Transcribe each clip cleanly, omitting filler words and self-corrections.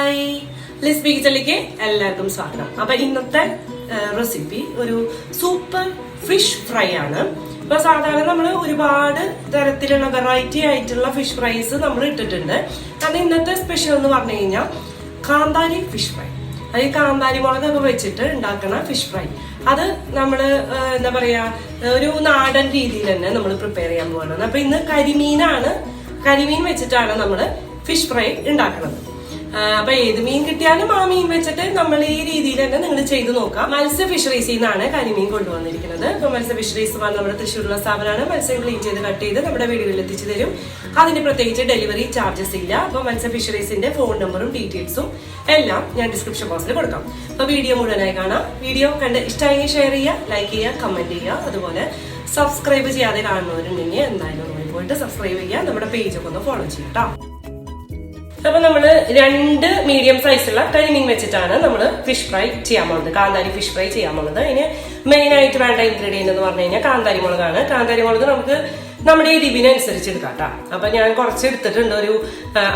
Hi, Lisby കിച്ചണിലേക്ക് എല്ലാവർക്കും സ്വാഗതം. അപ്പൊ ഇന്നത്തെ റെസിപ്പി ഒരു സൂപ്പർ ഫിഷ് ഫ്രൈ ആണ്. അപ്പൊ സാധാരണ നമ്മൾ ഒരുപാട് തരത്തിലുള്ള വെറൈറ്റി ആയിട്ടുള്ള ഫിഷ് ഫ്രൈസ് നമ്മൾ ഇട്ടിട്ടുണ്ട്. കാരണം ഇന്നത്തെ സ്പെഷ്യൽ എന്ന് പറഞ്ഞു കഴിഞ്ഞാൽ കാന്താരി ഫിഷ് ഫ്രൈ. അത് കാന്താരി മുളകൊക്കെ വെച്ചിട്ട് ഉണ്ടാക്കുന്ന ഫിഷ് ഫ്രൈ. അത് നമ്മള് എന്താ പറയാ ഒരു നാടൻ രീതിയിൽ തന്നെ നമ്മൾ പ്രിപ്പയർ ചെയ്യാൻ പോകുന്നത്. അപ്പൊ ഇന്ന് കരിമീൻ വെച്ചിട്ടാണ് നമ്മള് ഫിഷ് ഫ്രൈ ഉണ്ടാക്കുന്നത്. അപ്പൊ ഏത് മീൻ കിട്ടിയാലും ആ മീൻ വെച്ചിട്ട് നമ്മൾ ഈ രീതിയിൽ തന്നെ നിങ്ങൾ ചെയ്ത് നോക്കാം. മത്സ്യ ഫിഷറീസിൽ നിന്നാണ് കരിമീൻ കൊണ്ടുവന്നിരിക്കുന്നത്. അപ്പൊ മത്സ്യ ഫിഷറീസ് നമ്മുടെ തൃശ്ശൂരുള്ള സ്ഥാപനമാണ്. മത്സ്യം ക്ലീൻ ചെയ്ത് കട്ട് ചെയ്ത് നമ്മുടെ വീടുകളിൽ എത്തിച്ചു തരും. അതിന് പ്രത്യേകിച്ച് ഡെലിവറി ചാർജസ് ഇല്ല. അപ്പൊ മത്സ്യ ഫിഷറീസിന്റെ ഫോൺ നമ്പറും ഡീറ്റെയിൽസും എല്ലാം ഞാൻ ഡിസ്ക്രിപ്ഷൻ ബോക്സിൽ കൊടുക്കാം. അപ്പൊ വീഡിയോ മുഴുവനായി കാണാം. വീഡിയോ കണ്ട് ഇഷ്ടമായി ഷെയർ ചെയ്യുക, ലൈക്ക് ചെയ്യുക, കമന്റ് ചെയ്യുക. അതുപോലെ സബ്സ്ക്രൈബ് ചെയ്യാതെ കാണുന്നവരുണ്ടെങ്കിൽ എന്തായാലും പോയിട്ട് സബ്സ്ക്രൈബ് ചെയ്യുക. നമ്മുടെ പേജൊക്കെ ഒന്ന് ഫോളോ ചെയ്യട്ടോ. അപ്പൊ നമ്മള് 2 മീഡിയം സൈസുള്ള കരിമീൻ വെച്ചിട്ടാണ് നമ്മൾ ഫിഷ് ഫ്രൈ ചെയ്യാൻ പോകുന്നത്. കാന്താരി ഫിഷ് ഫ്രൈ ചെയ്യാൻ പോകുന്നത്. അതിന് മെയിൻ ആയിട്ട് വേണ്ട ഇൻഗ്രീഡിയന്റ് എന്ന് പറഞ്ഞു കഴിഞ്ഞാൽ കാന്താരി മുളകാണ്. കാന്താരി മുളക് നമുക്ക് നമ്മുടെ എരിവിനനുസരിച്ച് എടുക്കാം. അപ്പൊ ഞാൻ കുറച്ച് എടുത്തിട്ടുണ്ട്. ഒരു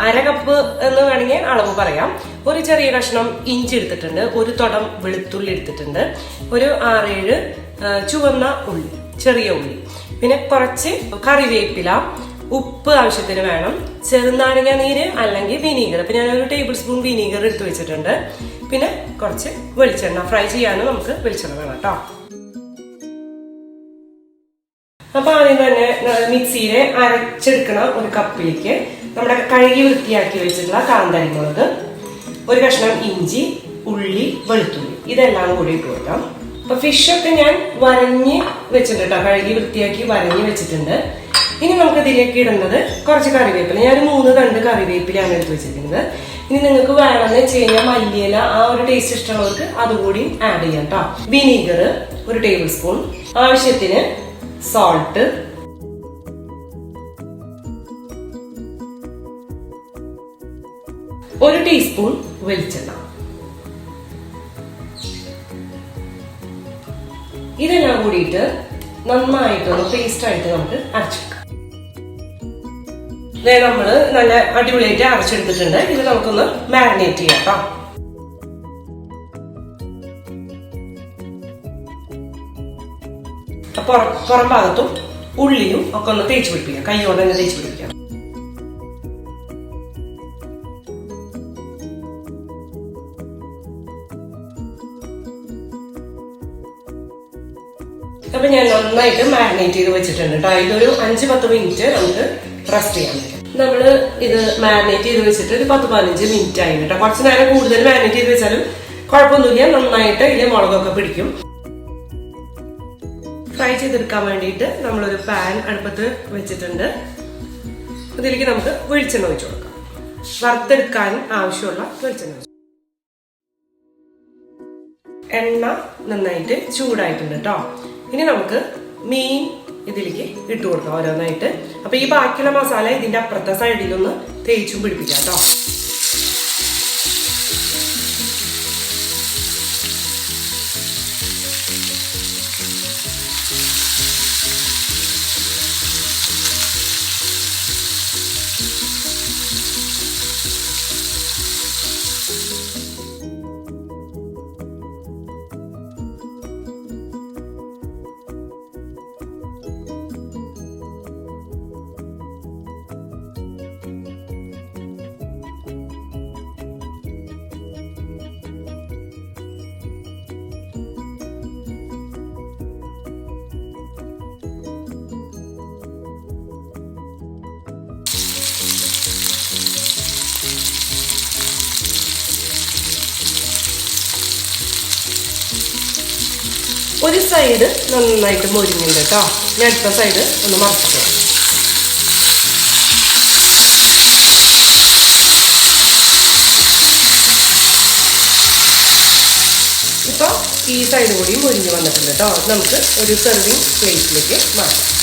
1/2 കപ്പ് എന്ന് വേണമെങ്കിൽ അളവ് പറയാം. ഒരു ചെറിയ കഷ്ണം ഇഞ്ചി എടുത്തിട്ടുണ്ട്. ഒരു തുടം വെളുത്തുള്ളി എടുത്തിട്ടുണ്ട്. ഒരു 6-7 ചുവന്ന ഉള്ളി, ചെറിയ ഉള്ളി, പിന്നെ കുറച്ച് കറിവേപ്പില, ഉപ്പ് ആവശ്യത്തിന് വേണം, ചെറുനാരങ്ങ നീര് അല്ലെങ്കിൽ വിനീഗർ. അപ്പൊ ഞാനൊരു 1 ടേബിൾ സ്പൂൺ വിനീഗർ എടുത്ത് വെച്ചിട്ടുണ്ട്. പിന്നെ കുറച്ച് വെളിച്ചെണ്ണ, ഫ്രൈ ചെയ്യാനും നമുക്ക് വെളിച്ചെണ്ണ വേണം കേട്ടോ. അപ്പൊ ആദ്യം തന്നെ മിക്സിയിലെ അരച്ചെടുക്കണ ഒരു കപ്പിലേക്ക് നമ്മുടെ കഴുകി വൃത്തിയാക്കി വെച്ചിട്ടുള്ള കാന്താരി മുളക്, ഒരു കഷ്ണം ഇഞ്ചി, ഉള്ളി, വെളുത്തുള്ളി, ഇതെല്ലാം കൂടി ഇട്ട് കൊടുക്കാം. അപ്പൊ ഫിഷൊക്കെ ഞാൻ വരഞ്ഞ് വെച്ചിട്ടുണ്ട്, കഴുകി വൃത്തിയാക്കി വരഞ്ഞ് വെച്ചിട്ടുണ്ട്. ഇനി നമുക്ക് ഇതിലേക്ക് ഇടുന്നത് കുറച്ച് കറിവേപ്പില. ഞാൻ 3 തണ്ട് കറിവേപ്പിലാണ് എടുത്ത് വെച്ചിരിക്കുന്നത്. ഇനി നിങ്ങൾക്ക് വേണമെന്ന് വെച്ച് കഴിഞ്ഞാൽ മല്ലിയില, ആ ഒരു ടേസ്റ്റ് ഇഷ്ടമുള്ളവർക്ക് അതുകൂടി ആഡ് ചെയ്യാം കേട്ടോ. വിനീഗർ 1 ടേബിൾ സ്പൂൺ, ആവശ്യത്തിന് സോൾട്ട്, ഒരു ടീസ്പൂൺ വെളിച്ചെണ്ണ. ഇതെല്ലാം കൂടിയിട്ട് നന്നായിട്ടൊന്ന് പേസ്റ്റ് ആയിട്ട് നമുക്ക് അരച്ചെടുക്കാം. നമ്മള് നല്ല അടിപൊളിയായിട്ട് അരച്ചെടുത്തിട്ടുണ്ട്. ഇത് നമുക്കൊന്ന് മാരിനേറ്റ് ചെയ്യാം കേട്ടോ. പുറം ഭാഗത്തും ഉള്ളിയും ഒക്കെ ഒന്ന് തേച്ച് പിടിപ്പിക്കാം. കൈ കൊണ്ട് തന്നെ തേച്ച് പിടിപ്പിക്കാം. അപ്പൊ ഞാൻ നന്നായിട്ട് മാരിനേറ്റ് ചെയ്ത് വെച്ചിട്ടുണ്ട് കേട്ടോ. ഇതൊരു 5-10 മിനിറ്റ് നമുക്ക് റെസ്റ്റ് ചെയ്യാൻ പറ്റും. നമ്മള് ഇത് മാരിനേറ്റ് ചെയ്ത് വെച്ചിട്ട് ഒരു 10-15 മിനിറ്റ് ആയി കേട്ടോ. കുറച്ച് നേരം കൂടുതൽ മാരിനേറ്റ് ചെയ്ത് വെച്ചാലും കുഴപ്പമൊന്നുമില്ല, നന്നായിട്ട് ഇതിലെ മുളകൊക്കെ പിടിക്കും. ഫ്രൈ ചെയ്തെടുക്കാൻ വേണ്ടിയിട്ട് നമ്മളൊരു പാൻ അടുപ്പത്ത് വെച്ചിട്ടുണ്ട്. ഇതിലേക്ക് നമുക്ക് വെളിച്ചെണ്ണ ഒഴിച്ചു കൊടുക്കാം. വറുത്തെടുക്കാൻ ആവശ്യമുള്ള വെളിച്ചെണ്ണ ഒഴിച്ചു. എണ്ണ നന്നായിട്ട് ചൂടായിട്ടുണ്ട് കേട്ടോ. ഇനി നമുക്ക് മീൻ ഇതിലേക്ക് ഇട്ട് കൊടുക്കാം ഓരോന്നായിട്ട്. അപ്പൊ ഈ ബാക്കിയുള്ള മസാല ഇതിന്റെ അപ്പുറത്തെ സൈഡിലൊന്ന് തേച്ചും പിടിപ്പിക്കാം കേട്ടോ. ഒരു സൈഡ് നന്നായിട്ട് മൊരിഞ്ഞുണ്ട് കേട്ടോ. ഞാൻ അടുത്ത സൈഡ് ഒന്ന് മറച്ചു. ഇപ്പൊ ഈ സൈഡ് കൂടി മൊരിഞ്ഞ് വന്നിട്ടുണ്ട് കേട്ടോ. നമുക്ക് ഒരു സെർവിങ് പ്ലേറ്റിലേക്ക് മാറ്റാം.